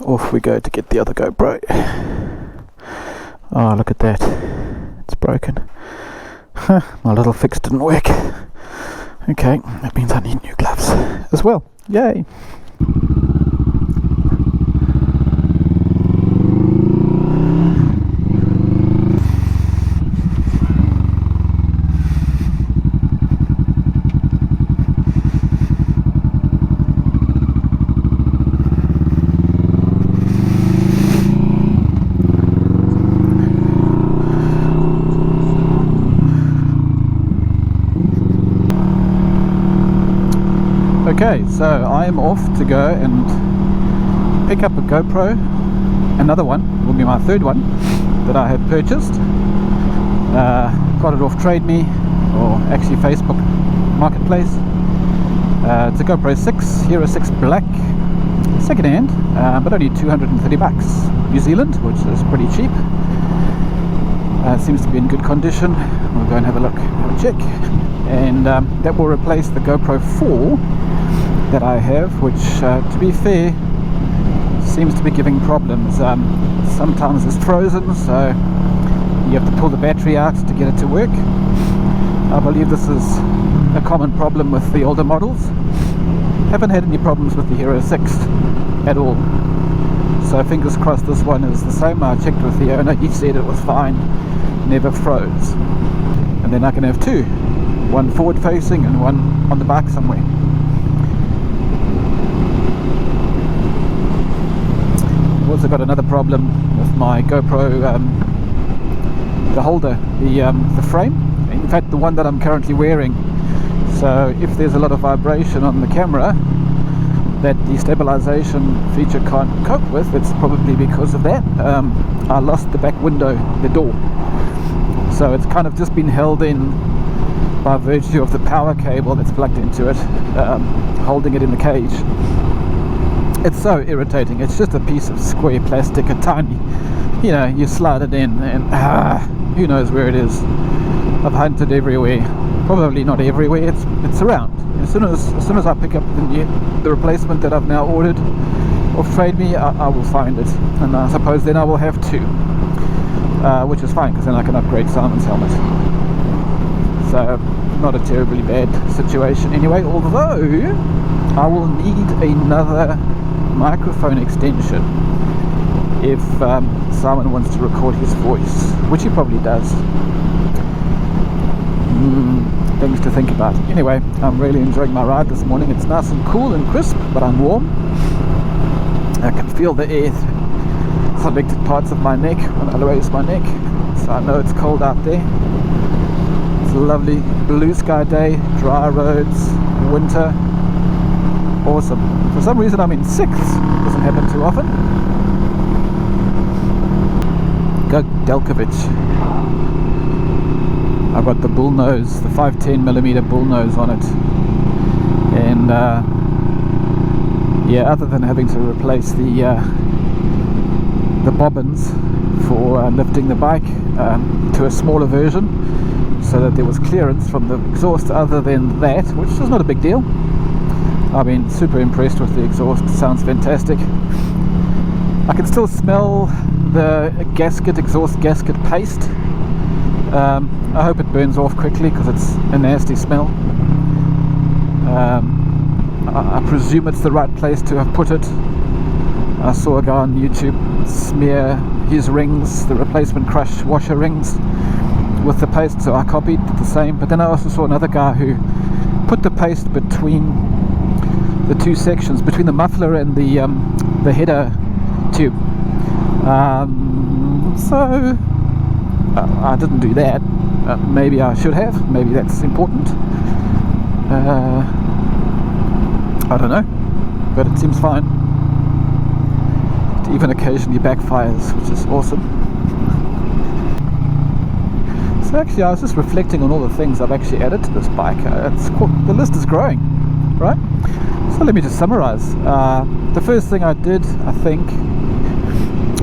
off we go to get the other GoPro. Oh, look at that. It's broken. My little fix didn't work. Okay, that means I need new gloves as well. Yay! Okay, so I am off to go and pick up a GoPro, another one, will be my third one, that I had purchased. Got it off Trade Me, or actually Facebook Marketplace. It's a GoPro 6, Hero 6 Black, second hand, but only 230 bucks New Zealand, which is pretty cheap. It seems to be in good condition. We'll go and have a look, have a check. And that will replace the GoPro 4 that I have, which to be fair seems to be giving problems. Sometimes it's frozen, so you have to pull the battery out to get it to work. I believe this is a common problem with the older models. Haven't had any problems with the Hero 6 at all, so fingers crossed this one is the same. I checked with the owner, he said it was fine, never froze. And then I can have two, one forward facing and one on the back somewhere. I've also got another problem with my GoPro, the holder, the frame, in fact the one that I'm currently wearing. So if there's a lot of vibration on the camera that the stabilization feature can't cope with, it's probably because of that. I lost the back window, the door, so it's kind of just been held in by virtue of the power cable that's plugged into it, holding it in the cage. It's so irritating. It's just a piece of square plastic, a tiny, you know, you slide it in and who knows where it is. I've hunted everywhere, probably not everywhere, it's around. As soon as I pick up the replacement that I've now ordered off Trade Me, I will find it, and I suppose then I will have two, which is fine because then I can upgrade Simon's helmet. So not a terribly bad situation anyway, although I will need another microphone extension if Simon wants to record his voice, which he probably does. Things to think about. Anyway, I'm really enjoying my ride this morning. It's nice and cool and crisp, but I'm warm. I can feel the air selected parts of my neck when I raise my neck, so I know it's cold out there. It's a lovely blue sky day, dry roads, winter, awesome. For some reason I'm in 6th, doesn't happen too often. Go Delkovich. I've got the bullnose, the 510mm bullnose on it, and yeah, other than having to replace the bobbins for lifting the bike to a smaller version so that there was clearance from the exhaust, other than that, which is not a big deal. I've been super impressed with the exhaust, it sounds fantastic. I can still smell the exhaust gasket paste. I hope it burns off quickly because it's a nasty smell. I presume it's the right place to have put it. I saw a guy on YouTube smear his rings, the replacement crush washer rings, with the paste, so I copied the same. But then I also saw another guy who put the paste between the two sections, between the muffler and the header tube. So I didn't do that. Maybe I should have. Maybe that's important. I don't know, but it seems fine. It even occasionally backfires, which is awesome. So actually, I was just reflecting on all the things I've actually added to this bike. The list is growing, right? So let me just summarize. The first thing I did, I think,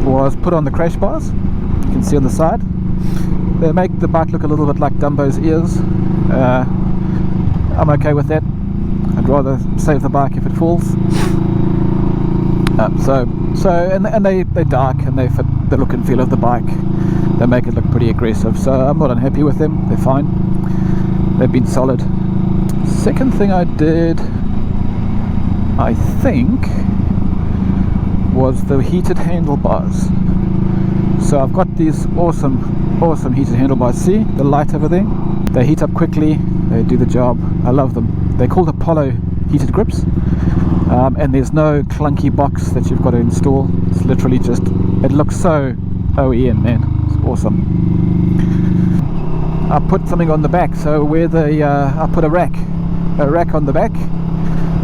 was put on the crash bars. You can see on the side. They make the bike look a little bit like Dumbo's ears. I'm okay with that. I'd rather save the bike if it falls. and they're dark and they fit the look and feel of the bike. They make it look pretty aggressive, so I'm not unhappy with them. They're fine, they've been solid. Second thing I did, I think, was the heated handlebars. So I've got these awesome heated handlebars. See the light over there? They heat up quickly, they do the job. I love them. They're called Apollo heated grips, and there's no clunky box that you've got to install. It's literally just, it looks so OEM, man. It's awesome. I put something on the back, so where the I put a rack on the back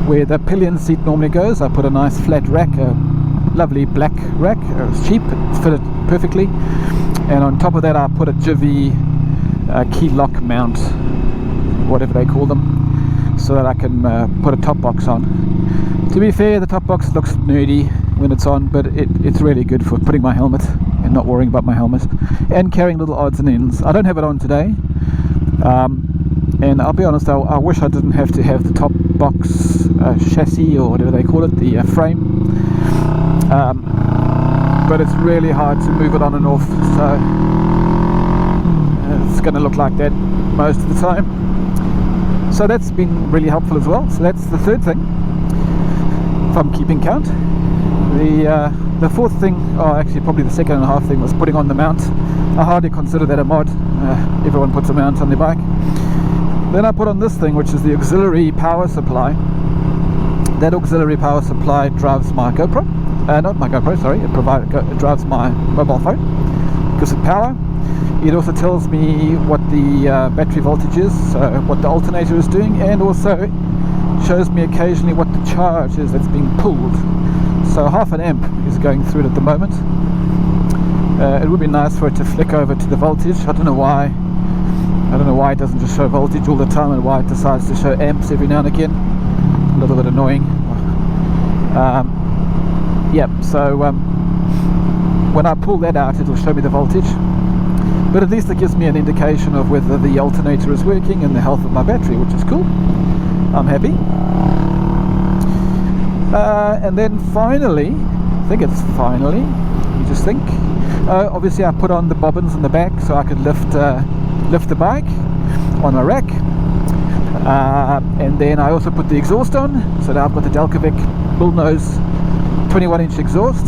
where the pillion seat normally goes. I put a nice flat rack, a lovely black rack. It's cheap, it fitted perfectly, and on top of that I put a Jivy key lock mount, whatever they call them, so that I can put a top box on. To be fair, the top box looks nerdy when it's on, but it's really good for putting my helmet and not worrying about my helmet and carrying little odds and ends. I don't have it on today, and I'll be honest, I wish I didn't have to have the top box chassis, or whatever they call it, the frame, but it's really hard to move it on and off, so it's going to look like that most of the time. So that's been really helpful as well. So that's the third thing, if I'm keeping count. The fourth thing, or actually probably the second and a half thing, was putting on the mount. I hardly consider that a mod. Everyone puts a mount on their bike. Then I put on this thing, which is the auxiliary power supply. That auxiliary power supply drives my GoPro. Not my GoPro, sorry. It drives my mobile phone. Gives it power. It also tells me what the battery voltage is, so what the alternator is doing, and also shows me occasionally what the charge is that's being pulled. So half an amp is going through it at the moment. It would be nice for it to flick over to the voltage. I don't know why it doesn't just show voltage all the time, and why it decides to show amps every now and again. A little bit annoying. So when I pull that out, it'll show me the voltage, but at least it gives me an indication of whether the alternator is working and the health of my battery, which is cool. I'm happy. And then finally, you just think, obviously I put on the bobbins in the back so I could lift the bike on my rack, and then I also put the exhaust on. So now I've got the Delcovic bullnose 21-inch exhaust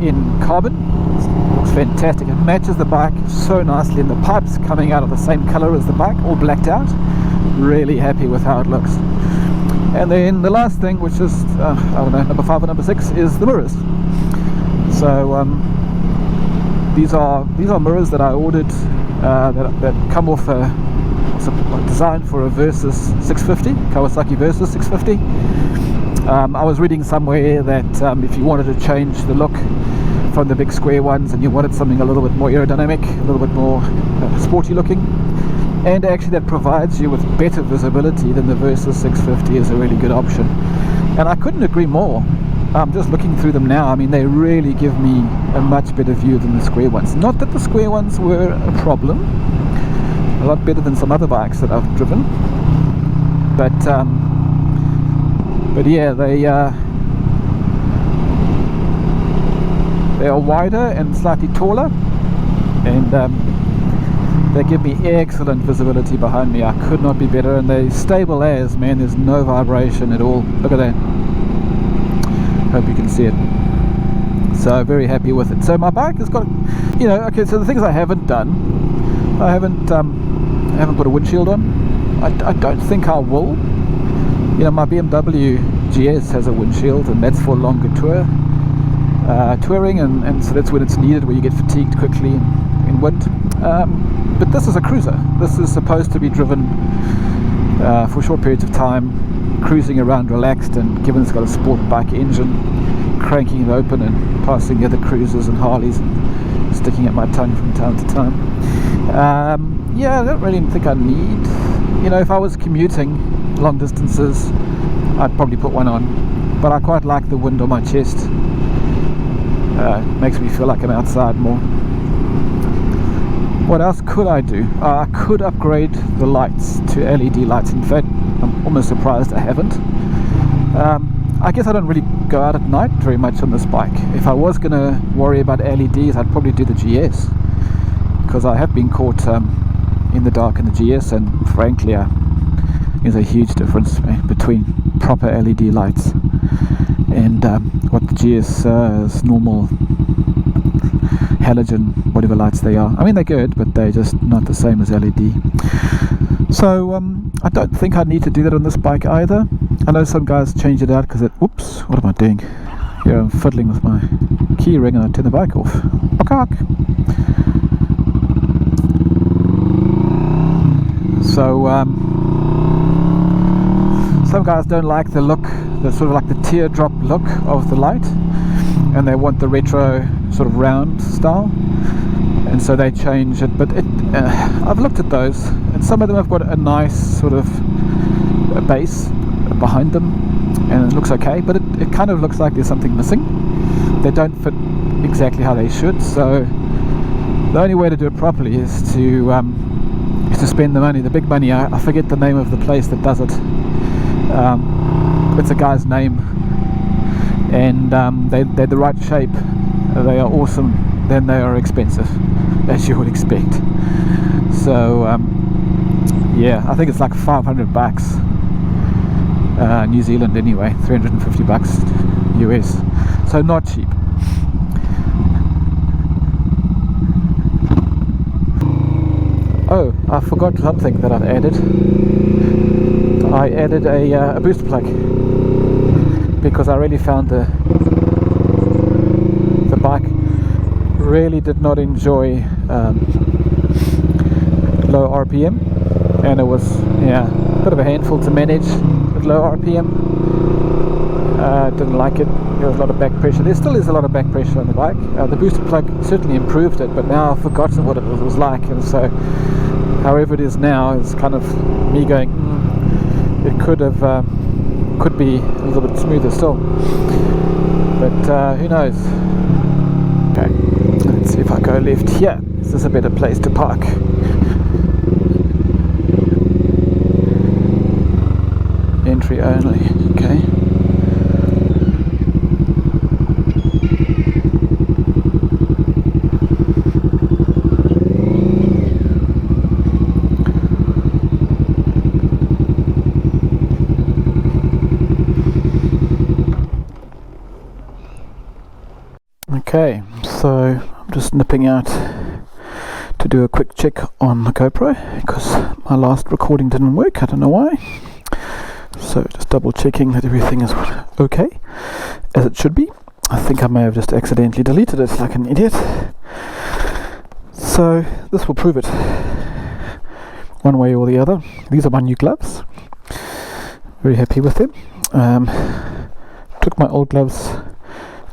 in carbon. It looks fantastic. It matches the bike so nicely, and the pipes coming out of the same color as the bike, all blacked out. Really happy with how it looks. And then the last thing, which is I don't know, number 5 or number 6, is the mirrors. So these are mirrors that I ordered that come off designed for a Versys 650, Kawasaki Versys 650. I was reading somewhere that if you wanted to change the look from the big square ones and you wanted something a little bit more aerodynamic, a little bit more sporty looking, and actually that provides you with better visibility than the Versys 650, is a really good option. And I couldn't agree more. I'm just looking through them now. I mean, they really give me a much better view than the square ones. Not that the square ones were a problem, a lot better than some other bikes that I've driven, but yeah, they are wider and slightly taller, and they give me excellent visibility behind me. I could not be better, and they're stable as, man. There's no vibration at all. Look at that. Hope you can see it. So very happy with it. So my bike has got, okay, so the things I haven't done, I haven't put a windshield on. I don't think I will. My BMW GS has a windshield, and that's for longer touring, and so that's when it's needed, where you get fatigued quickly in wind. But this is a cruiser. This is supposed to be driven for short periods of time, cruising around relaxed, and given it's got a sport bike engine, cranking it open and passing the other cruisers and Harleys and sticking out my tongue from time to time. Yeah, I don't really think I need, if I was commuting long distances, I'd probably put one on, but I quite like the wind on my chest. Makes me feel like I'm outside more. What else could I do? I could upgrade the lights to LED lights. In fact, I'm almost surprised I haven't. I guess I don't really go out at night very much on this bike. If I was going to worry about LEDs, I'd probably do the GS, because I have been caught in the dark in the GS, and frankly there's a huge difference between proper LED lights and what the GS's normal halogen whatever lights they are. I mean, they're good, but they're just not the same as LED. So I don't think I need to do that on this bike either. I know some guys change it out because it... Oops, what am I doing? Here I'm fiddling with my key ring and I turn the bike off. Okay. So some guys don't like the look, the sort of like the teardrop look of the light, and they want the retro sort of round style, and so they change it. But I've looked at those, and some of them have got a nice sort of a base behind them, and it looks okay, but it kind of looks like there's something missing. They don't fit exactly how they should, so the only way to do it properly is to spend the money, the big money. I forget the name of the place that does it. It's a guy's name, and they're the right shape, they are awesome, then they are expensive, as you would expect. So yeah, I think it's like $500 New Zealand anyway, $350 US, so not cheap. Oh, I forgot something that I've added. I added a boost plug, because I really found the bike really did not enjoy low RPM, and it was a bit of a handful to manage with low RPM. Didn't like it. There was a lot of back pressure. There still is a lot of back pressure on the bike. The booster plug certainly improved it, but now I've forgotten what it was like, and so however it is now is kind of me going, it could be a little bit smoother still, but who knows. Okay, let's see if I go left here. Is this a better place to park? Entry only. Okay. Okay, so I'm just nipping out to do a quick check on the GoPro, because my last recording didn't work. I don't know why. So just double checking that everything is okay, as it should be. I think I may have just accidentally deleted it like an idiot. So this will prove it, one way or the other. These are my new gloves. Very happy with them. Took my old gloves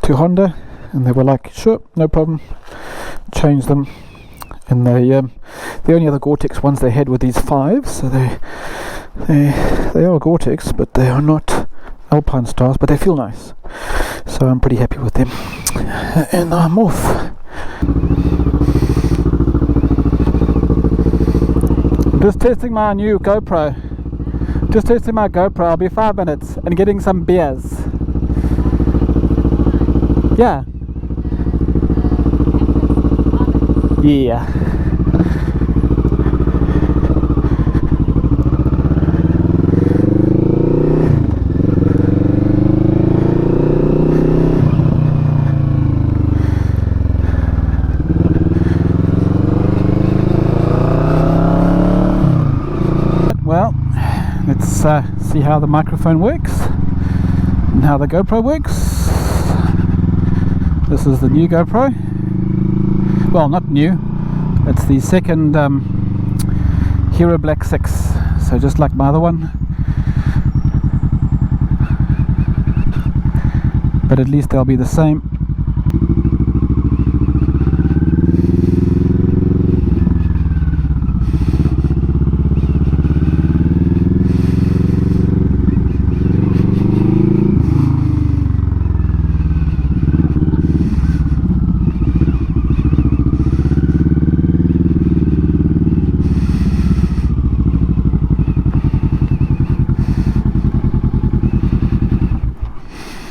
to Honda, and they were like, sure, no problem, change them. And the only other Gore-Tex ones they had were these 5s, so they are Gore-Tex, but they are not Alpine styles, but they feel nice, so I'm pretty happy with them. And I'm off. Just testing my new GoPro. Just testing my GoPro. I'll be 5 minutes and getting some beers. Yeah. Yeah. Well, let's see how the microphone works and how the GoPro works. This is the new GoPro. Well, not new, it's the second Hero Black 6, so just like my other one, but at least they'll be the same.